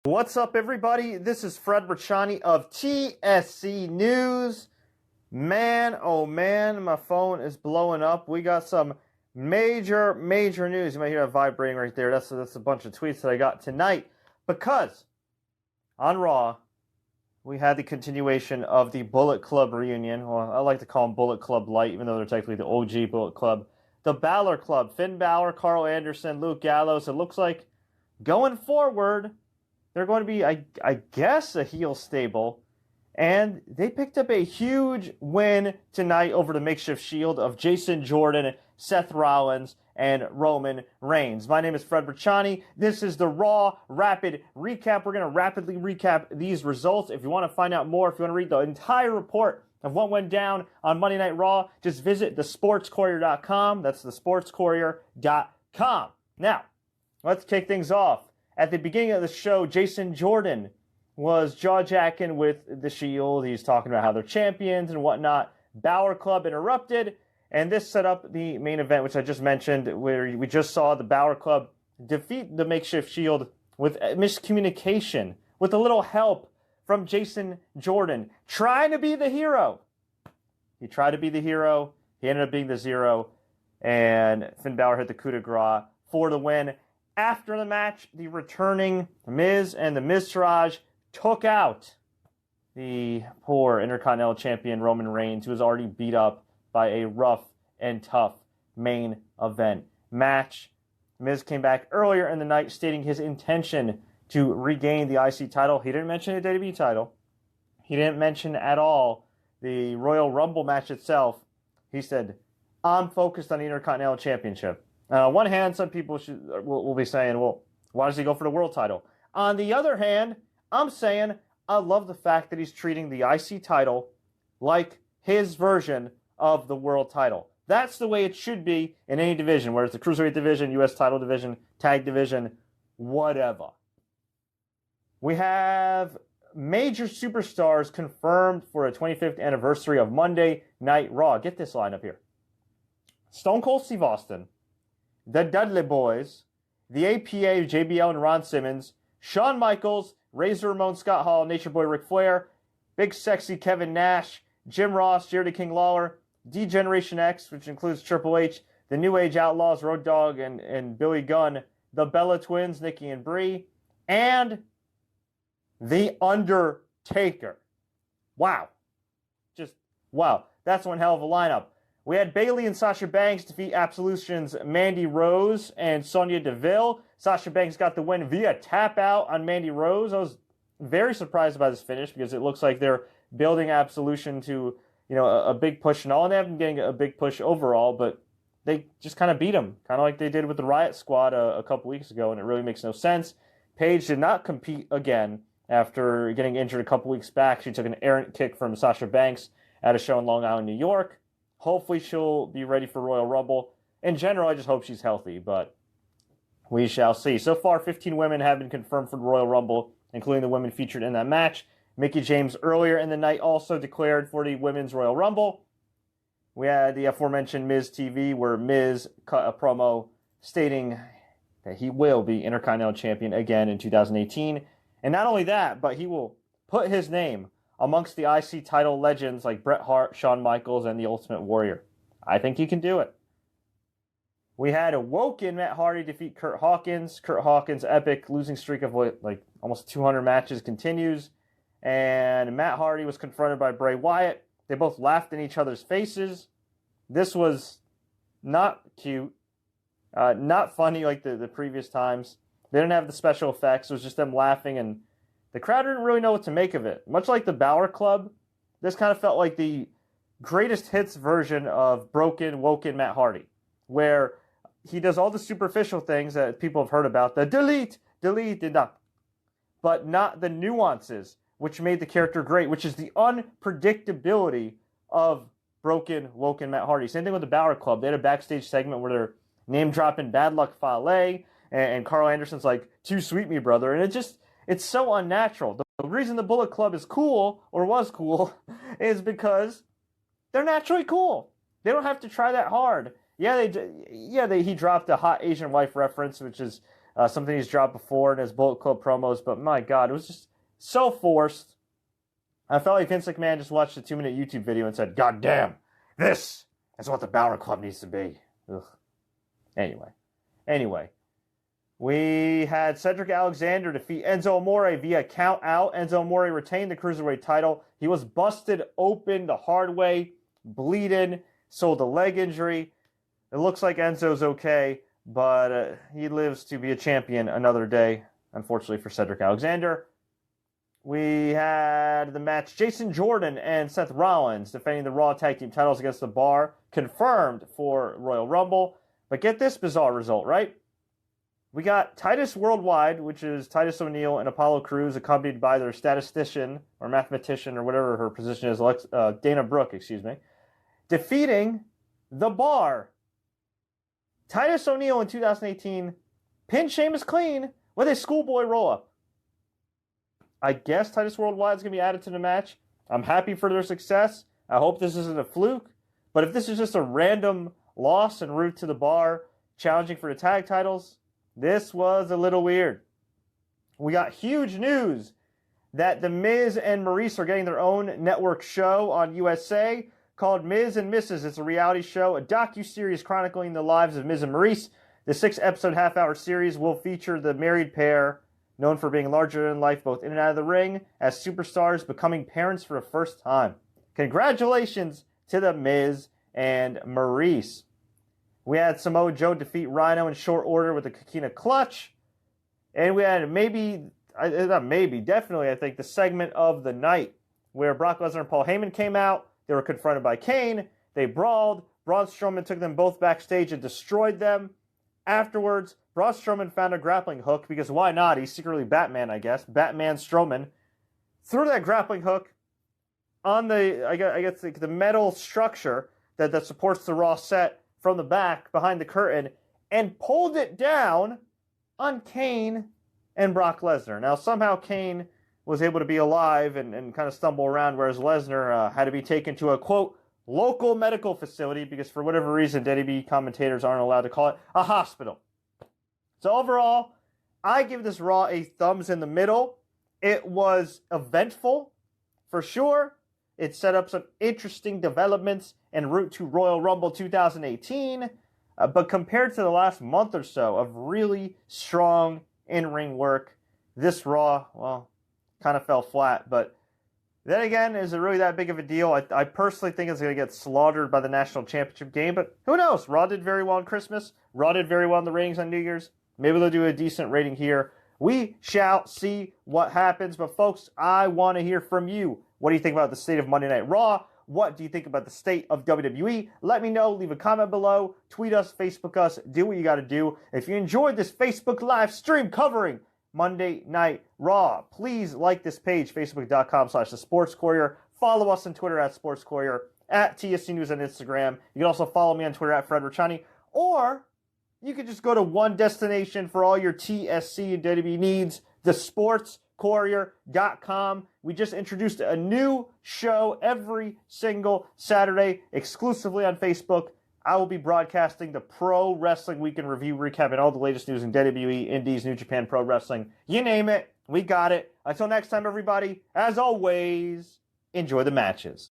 What's up, everybody? This is Fred Richani of TSC News. Man, oh man, my phone is blowing up. We got some major news. You might hear it vibrating right there. That's a bunch of tweets that I got tonight. Because on Raw, we had the continuation of the Bullet Club reunion. Well, I like to call them Bullet Club Light, even though they're technically the OG Bullet Club. The Balor Club, Finn Balor, Carl Anderson, Luke Gallows. It looks like going forward, they're going to be, I guess, a heel stable. And they picked up a huge win tonight over the makeshift Shield of Jason Jordan, Seth Rollins, and Roman Reigns. My name is Fred Richani. This is the Raw Rapid Recap. We're going to rapidly recap these results. If you want to find out more, if you want to read the entire report of what went down on Monday Night Raw, just visit thesportscourier.com. That's thesportscourier.com. Now, let's kick things off. At the beginning of the show, Jason Jordan was jaw-jacking with the Shield. He's talking about how they're champions and whatnot. Balor Club interrupted, and this set up the main event, which I just mentioned, where we just saw the Balor Club defeat the makeshift Shield with miscommunication, with a little help from Jason Jordan, trying to be the hero. He tried to be the hero. He ended up being the zero, and Finn Balor hit the coup de grace for the win. After the match, the returning Miz and the Miztourage took out the poor Intercontinental Champion Roman Reigns, who was already beat up by a rough and tough main event match. Miz came back earlier in the night stating his intention to regain the IC title. He didn't mention the WWE title. He didn't mention at all the Royal Rumble match itself. He said, I'm focused on the Intercontinental Championship. On one hand, some people will be saying, well, why does he go for the world title? On the other hand, I'm saying I love the fact that he's treating the IC title like his version of the world title. That's the way it should be in any division, whether it's the Cruiserweight division, U.S. title division, tag division, whatever. We have major superstars confirmed for a 25th anniversary of Monday Night Raw. Get this lineup here. Stone Cold Steve Austin, the Dudley Boys, the APA, JBL and Ron Simmons, Shawn Michaels, Razor Ramon, Scott Hall, Nature Boy Ric Flair, Big Sexy Kevin Nash, Jim Ross, Jerry King Lawler, D-Generation X, which includes Triple H, the New Age Outlaws, Road Dogg and Billy Gunn, the Bella Twins, Nikki and Brie, and The Undertaker. Wow. Just, wow. That's one hell of a lineup. We had Bayley and Sasha Banks defeat Absolution's Mandy Rose and Sonya Deville. Sasha Banks got the win via tap out on Mandy Rose. I was very surprised by this finish because it looks like they're building Absolution to, a big push and all. And they haven't been getting a big push overall, but they just kind of beat them, kind of like they did with the Riot Squad a couple weeks ago, and it really makes no sense. Paige did not compete again after getting injured a couple weeks back. She took an errant kick from Sasha Banks at a show in Long Island, New York. Hopefully she'll be ready for Royal Rumble. In general, I just hope she's healthy, but we shall see. So far, 15 women have been confirmed for the Royal Rumble, including the women featured in that match. Mickie James earlier in the night also declared for the Women's Royal Rumble. We had the aforementioned Miz TV, where Miz cut a promo stating that he will be Intercontinental Champion again in 2018. And not only that, but he will put his name amongst the IC title legends like Bret Hart, Shawn Michaels, and the Ultimate Warrior. I think he can do it. We had a Woken Matt Hardy defeat Curt Hawkins. Curt Hawkins' epic losing streak of almost 200 matches continues. And Matt Hardy was confronted by Bray Wyatt. They both laughed in each other's faces. This was not cute, not funny like the previous times. They didn't have the special effects. It was just them laughing, and the crowd didn't really know what to make of it. Much like the Balor Club, this kind of felt like the greatest hits version of Broken, Woken Matt Hardy, where he does all the superficial things that people have heard about, the delete, but not the nuances, which made the character great, which is the unpredictability of Broken, Woken Matt Hardy. Same thing with the Balor Club. They had a backstage segment where they're name-dropping Bad Luck Fale, and Carl Anderson's like, too sweet me, brother. And it's so unnatural. The reason the Bullet Club is cool, or was cool, is because they're naturally cool. They don't have to try that hard. He dropped a hot Asian wife reference, which is something he's dropped before in his Bullet Club promos, but my God, it was just so forced. I felt like Vince McMahon just watched a 2-minute YouTube video and said, "God damn, this is what the Balor Club needs to be." Ugh. Anyway, we had Cedric Alexander defeat Enzo Amore via count out. Enzo Amore retained the Cruiserweight title. He was busted open the hard way, bleeding, sold a leg injury. It looks like Enzo's okay, but he lives to be a champion another day, unfortunately for Cedric Alexander. We had the match Jason Jordan and Seth Rollins defending the Raw Tag Team titles against the Bar, confirmed for Royal Rumble. But get this bizarre result, right? We got Titus Worldwide, which is Titus O'Neil and Apollo Crews, accompanied by their statistician or mathematician or whatever her position is, Dana Brooke, defeating the Bar. Titus O'Neil in 2018 pinned Sheamus clean with a schoolboy roll-up. I guess Titus Worldwide is going to be added to the match. I'm happy for their success. I hope this isn't a fluke. But if this is just a random loss en route to the Bar, challenging for the tag titles, this was a little weird. We got huge news that The Miz and Maurice are getting their own network show on USA called Miz and Mrs. It's a reality show, a docu-series chronicling the lives of Miz and Maurice. The 6-episode half-hour series will feature the married pair, known for being larger than life both in and out of the ring, as superstars becoming parents for the first time. Congratulations to The Miz and Maurice. We had Samoa Joe defeat Rhino in short order with a Coquina clutch. And we had definitely, I think, the segment of the night where Brock Lesnar and Paul Heyman came out. They were confronted by Kane. They brawled. Braun Strowman took them both backstage and destroyed them. Afterwards, Braun Strowman found a grappling hook, because why not? He's secretly Batman, I guess. Batman Strowman. Threw that grappling hook on the metal structure that supports the Raw set from the back behind the curtain, and pulled it down on Kane and Brock Lesnar. Now, somehow Kane was able to be alive and kind of stumble around, whereas Lesnar had to be taken to a, quote, local medical facility, because for whatever reason, WWE commentators aren't allowed to call it a hospital. So overall, I give this Raw a thumbs in the middle. It was eventful, for sure. It set up some interesting developments en route to Royal Rumble 2018. But compared to the last month or so of really strong in-ring work, this Raw, well, kind of fell flat. But then again, is it really that big of a deal? I personally think it's going to get slaughtered by the National Championship game. But who knows? Raw did very well on Christmas. Raw did very well in the ratings on New Year's. Maybe they'll do a decent rating here. We shall see what happens. But folks, I want to hear from you. What do you think about the state of Monday Night Raw? What do you think about the state of WWE? Let me know. Leave a comment below. Tweet us, Facebook us. Do what you got to do. If you enjoyed this Facebook live stream covering Monday Night Raw, please like this page, facebook.com/The Sports Courier. Follow us on Twitter at Sports Courier, at TSC News on Instagram. You can also follow me on Twitter at Fred Richani. Or you can just go to one destination for all your TSC and WWE needs, thesportscourier.com. We just introduced a new show every single Saturday exclusively on Facebook. I will be broadcasting the Pro Wrestling Weekend Review, recapping all the latest news in WWE, Indies, New Japan Pro Wrestling. You name it, we got it. Until next time, everybody, as always, enjoy the matches.